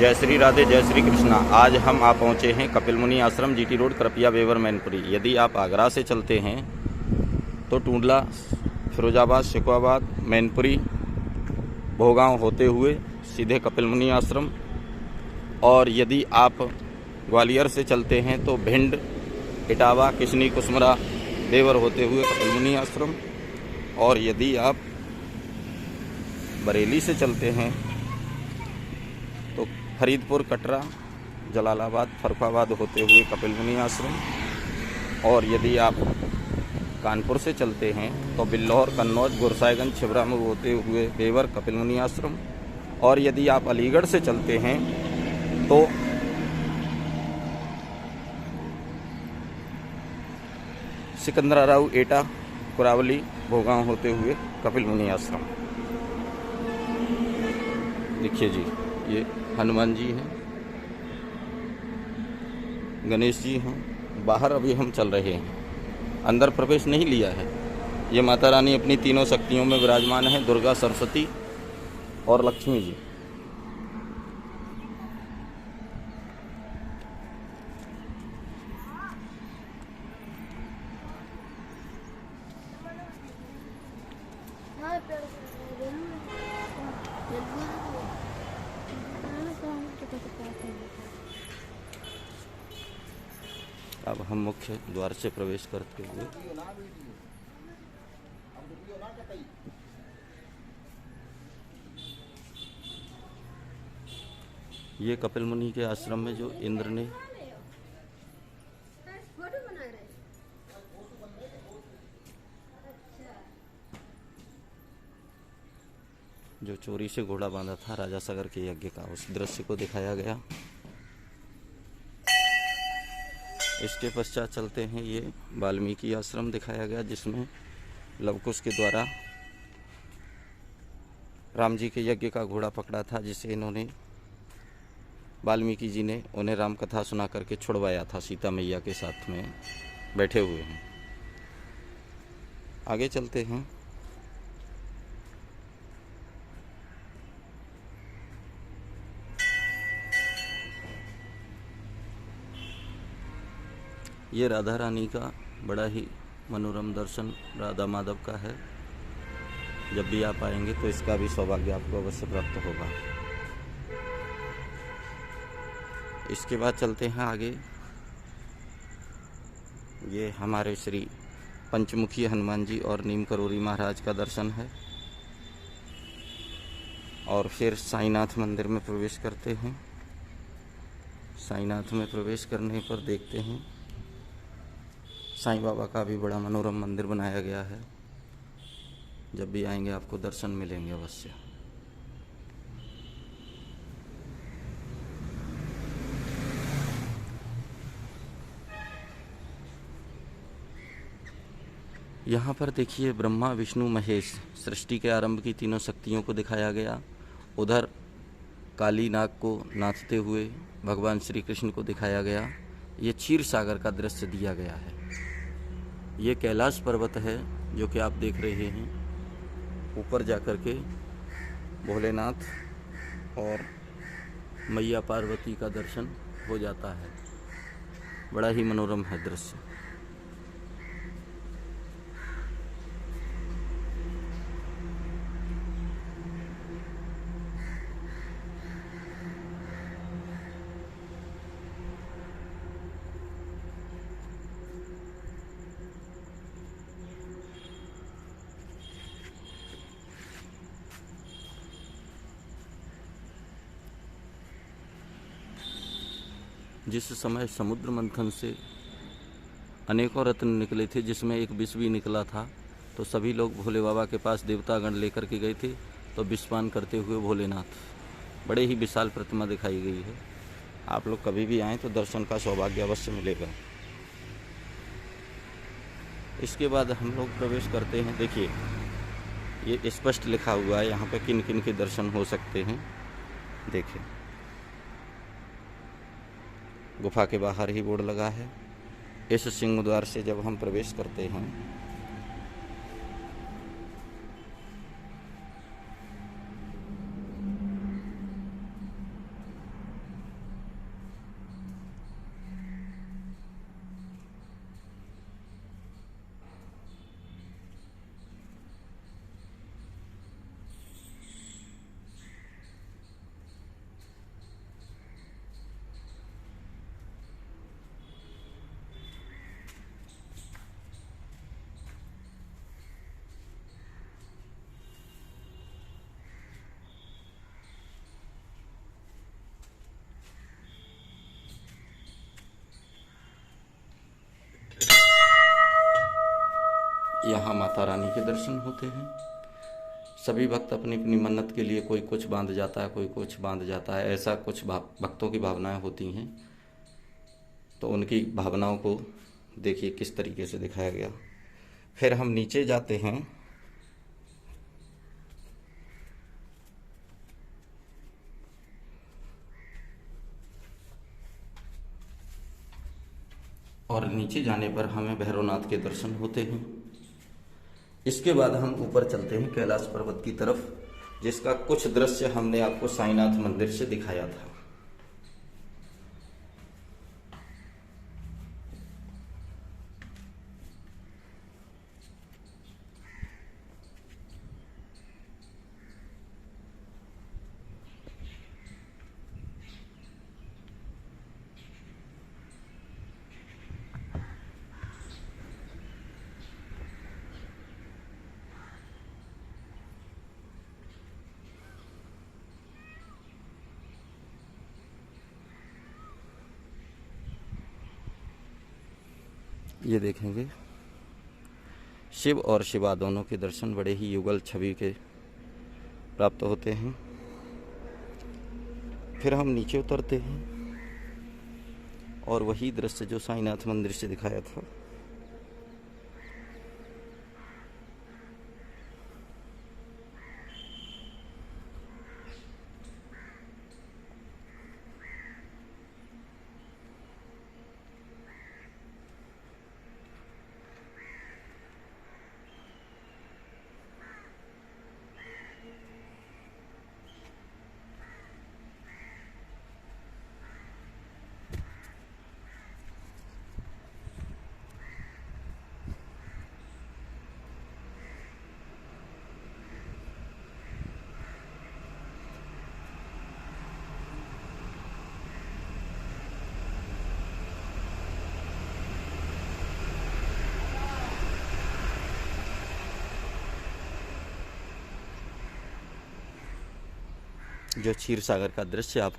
जय श्री राधे, जय श्री कृष्णा। आज हम आ पहुँचे हैं कपिल मुनि आश्रम, जीटी रोड, कृपया वेवर, मैनपुरी। यदि आप आगरा से चलते हैं तो टूंडला, फिरोजाबाद, शेखवाबाद, मैनपुरी, भोगांव होते हुए सीधे कपिल मुनि आश्रम। और यदि आप ग्वालियर से चलते हैं तो भिंड, इटावा, किशनी, कुसमरा, वेवर होते हुए कपिल मुनि आश्रम। और यदि आप बरेली से चलते हैं तो फरीदपुर, कटरा, जलालाबाद, फरुखाबाद होते हुए कपिल मुनि आश्रम। और यदि आप कानपुर से चलते हैं तो बिल्लौर, कन्नौज, गोरसाईगंज, छिबरामऊ होते हुए वेवर, कपिल मुनि आश्रम। और यदि आप अलीगढ़ से चलते हैं तो सिकंदराबाद, एटा, कुरावली, भोगांव होते हुए कपिल मुनि आश्रम। देखिए जी, ये हनुमान जी हैं, गणेश जी हैं। बाहर अभी हम चल रहे हैं, अंदर प्रवेश नहीं लिया है। ये माता रानी अपनी तीनों शक्तियों में विराजमान है, दुर्गा, सरस्वती और लक्ष्मी जी। अब हम मुख्य द्वार से प्रवेश करते हुए ये कपिल मुनि के आश्रम में जो इंद्र ने जो चोरी से घोड़ा बांधा था राजा सागर के यज्ञ का, उस दृश्य को दिखाया गया। इसके पश्चात चलते हैं, ये वाल्मीकि आश्रम दिखाया गया, जिसमें लवकुश के द्वारा राम जी के यज्ञ का घोड़ा पकड़ा था, जिसे इन्होंने वाल्मीकि जी ने उन्हें राम कथा सुना करके छुड़वाया था, सीता मैया के साथ में बैठे हुए हैं। आगे चलते हैं। ये राधा रानी का बड़ा ही मनोरम दर्शन राधा माधव का है। जब भी आप आएंगे तो इसका भी सौभाग्य आपको अवश्य प्राप्त होगा। इसके बाद चलते हैं आगे। ये हमारे श्री पंचमुखी हनुमान जी और नीम करोरी महाराज का दर्शन है। और फिर साईनाथ मंदिर में प्रवेश करते हैं। साईनाथ में प्रवेश करने पर देखते हैं साईं बाबा का भी बड़ा मनोरम मंदिर बनाया गया है। जब भी आएंगे आपको दर्शन मिलेंगे अवश्य। यहाँ पर देखिए ब्रह्मा, विष्णु, महेश, सृष्टि के आरंभ की तीनों शक्तियों को दिखाया गया। उधर काली नाग को नाचते हुए भगवान श्री कृष्ण को दिखाया गया। ये क्षीर सागर का दृश्य दिया गया है। ये कैलाश पर्वत है जो कि आप देख रहे हैं। ऊपर जाकर के भोलेनाथ और मैया पार्वती का दर्शन हो जाता है। बड़ा ही मनोरम है दृश्य। जिस समय समुद्र मंथन से अनेकों रत्न निकले थे, जिसमें एक विष भी निकला था, तो सभी लोग भोले बाबा के पास देवतागण लेकर के गए थे। तो विषपान करते हुए भोलेनाथ, बड़े ही विशाल प्रतिमा दिखाई गई है। आप लोग कभी भी आएँ तो दर्शन का सौभाग्य अवश्य मिलेगा। इसके बाद हम लोग प्रवेश करते हैं। देखिए, ये स्पष्ट लिखा हुआ है यहाँ पे किन किन के दर्शन हो सकते हैं। देखिए, गुफा के बाहर ही बोर्ड लगा है। इस सिंह द्वार से जब हम प्रवेश करते हैं यहाँ माता रानी के दर्शन होते हैं। सभी भक्त अपनी अपनी मन्नत के लिए कोई कुछ बांध जाता है, कोई कुछ बांध जाता है, ऐसा कुछ भक्तों की भावनाएं होती हैं। तो उनकी भावनाओं को देखिए किस तरीके से दिखाया गया। फिर हम नीचे जाते हैं और नीचे जाने पर हमें भैरवनाथ के दर्शन होते हैं। इसके बाद हम ऊपर चलते हैं कैलाश पर्वत की तरफ, जिसका कुछ दृश्य हमने आपको साईनाथ मंदिर से दिखाया था। ये देखेंगे शिव और शिवा दोनों के दर्शन बड़े ही युगल छवि के प्राप्त होते हैं। फिर हम नीचे उतरते हैं और वही दृश्य जो साईनाथ मंदिर से दिखाया था। जो क्षीर सागर का दृश्य आपको